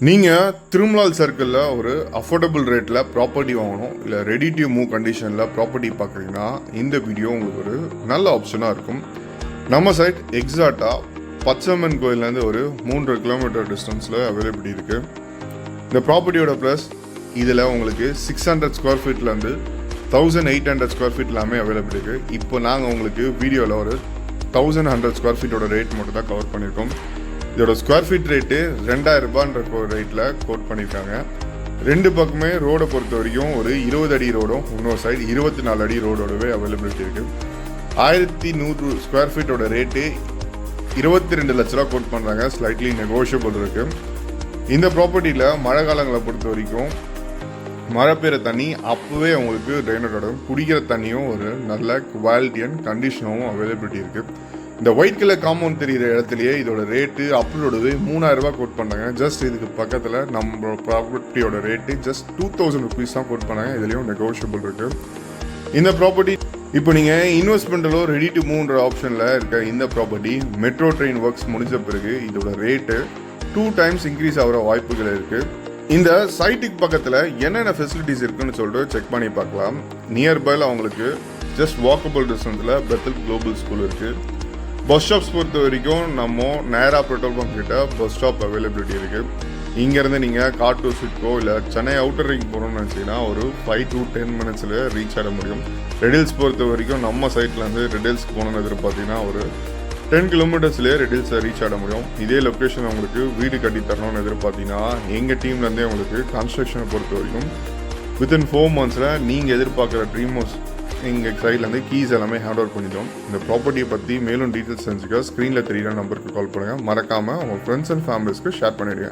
நீங்கள் திருமலால் சர்க்கிளில் ஒரு அஃபோர்டபுள் ரேட்டில் ப்ராப்பர்ட்டி வாங்கணும் இல்லை ரெடி டு மூவ் கண்டிஷனில் ப்ராப்பர்ட்டி பார்க்குறீங்கன்னா இந்த வீடியோ உங்களுக்கு ஒரு நல்ல ஆப்ஷனாக இருக்கும். நம்ம சைட் எக்ஸாக்டாக பச்சையம்மன் கோயிலேருந்து ஒரு 3 கிலோமீட்டர் டிஸ்டன்ஸில் அவைலபிலிட்டி இருக்குது. இந்த ப்ராப்பர்ட்டியோட ப்ளஸ் இதில் உங்களுக்கு 600 ஸ்கொயர் ஃபீட்லேருந்து 1800 ஸ்கொயர் ஃபீட் எல்லாமே அவைலபிள் இருக்குது. இப்போ நாங்கள் உங்களுக்கு வீடியோவில் ஒரு 1100 ஸ்கொயர் ஃபீட்டோட ரேட் மட்டும் தான் கவர் பண்ணியிருக்கோம். இதோட ஸ்கொயர் ஃபீட் ரேட்டு 2000 ரூபான்ற ரேட்டில் கோட் பண்ணியிருக்காங்க. ரெண்டு பக்கமே ரோடை பொறுத்த வரைக்கும் ஒரு 20 அடி ரோடும் இன்னொரு சைடு 24 அடி ரோடோடவே அவைலபிலிட்டி இருக்குது. 1100 ஸ்கொயர் ஃபீட்டோட ரேட்டு 22 லட்ச ரூபா கோட் பண்ணுறாங்க. ஸ்லைட்லி நெகோஷியபிள் இருக்குது. இந்த ப்ராப்பர்ட்டியில் மழை காலங்களை பொறுத்த வரைக்கும் மழை பெய்கிற தண்ணி அப்போவே அவங்களுக்கு ட்ரைனரோட குடிக்கிற தண்ணியும் ஒரு நல்ல குவாலிட்டி அண்ட் கண்டிஷனாகவும் அவைலபிலிட்டி இருக்குது. இந்த ஒயிட் கலர் காம்பவுண்ட் தெரிகிற இடத்துலையே இதோட ரேட்டு அப்லோடவே 3000 ரூபா கோட் பண்ணாங்க. ஜஸ்ட் இதுக்கு பக்கத்தில் நம்ம ப்ராப்பர்ட்டியோட ரேட்டு ஜஸ்ட் 2000 ருபீஸ் தான் கோட் பண்ணாங்க. இதுலேயும் நெகோஷியபிள் இருக்குது. இந்த ப்ராப்பர்ட்டி இப்போ நீங்கள் இன்வெஸ்ட்மெண்ட்டிலோ ரெடி டு மூவ்ன்ற ஆப்ஷனில் இருக்க இந்த ப்ராப்பர்ட்டி மெட்ரோ ட்ரெயின் ஒர்க்ஸ் முடிஞ்ச பிறகு இதோட ரேட்டு 2 டைம்ஸ் இன்க்ரீஸ் ஆகிற வாய்ப்புகள் இருக்குது. இந்த சைட்டுக்கு பக்கத்தில் என்னென்ன ஃபெசிலிட்டிஸ் இருக்குன்னு சொல்லிட்டு செக் பண்ணி பார்க்கலாம். நியர்பையில் அவங்களுக்கு ஜஸ்ட் வாக்கபிள் டிஸ்டன்ஸில் பெத்தல் குளோபல் ஸ்கூல் இருக்குது. பஸ் ஸ்டாப்ஸ் பொறுத்த வரைக்கும் நம்ம நேராக பெட்ரோல் பம்ப் கிட்ட பஸ் ஸ்டாப் அவைலபிலிட்டி இருக்குது. இங்கேருந்து நீங்கள் கார் டு சிட்கோ இல்லை சென்னை அவுட்டர் ரிங் போகணும்னு நினச்சிங்கன்னா ஒரு 5 to 10 மினிட்ஸில் ரீச் ஆக முடியும். ரெடில்ஸ் பொறுத்த வரைக்கும் நம்ம சைட்லேருந்து ரெடில்ஸ்க்கு போகணுன்னு எதிர்பார்த்தீங்கன்னா ஒரு 10 கிலோமீட்டர்ஸ்லேயே ரெடில்ஸை ரீச் ஆக முடியும். இதே லொக்கேஷன் உங்களுக்கு வீடு கட்டி தரணும்னு எதிர்பார்த்தீங்கன்னா எங்கள் டீம்லேருந்தே உங்களுக்கு கன்ஸ்ட்ரக்ஷனை பொறுத்த வரைக்கும் வித்தின் 4 மந்த்ஸில் நீங்கள் எதிர்பார்க்குற ட்ரீம் ஹவுஸ் எங்கள் சைட்லேருந்து கீஸ் எல்லாமே ஹேண்ட் ஓவர் பண்ணிட்டோம். இந்த ப்ராப்பர்ட்டியை பற்றி மேலும் டீட்டெயில்ஸ் தெரிஞ்சுக்க ஸ்க்ரீனில் தெரியிற நம்பருக்கு கால் பண்ணுங்கள். மறக்காமல் உங்கள் ஃப்ரெண்ட்ஸ் அண்ட் ஃபேமிலிஸ்க்கு ஷேர் பண்ணிவிடுங்க.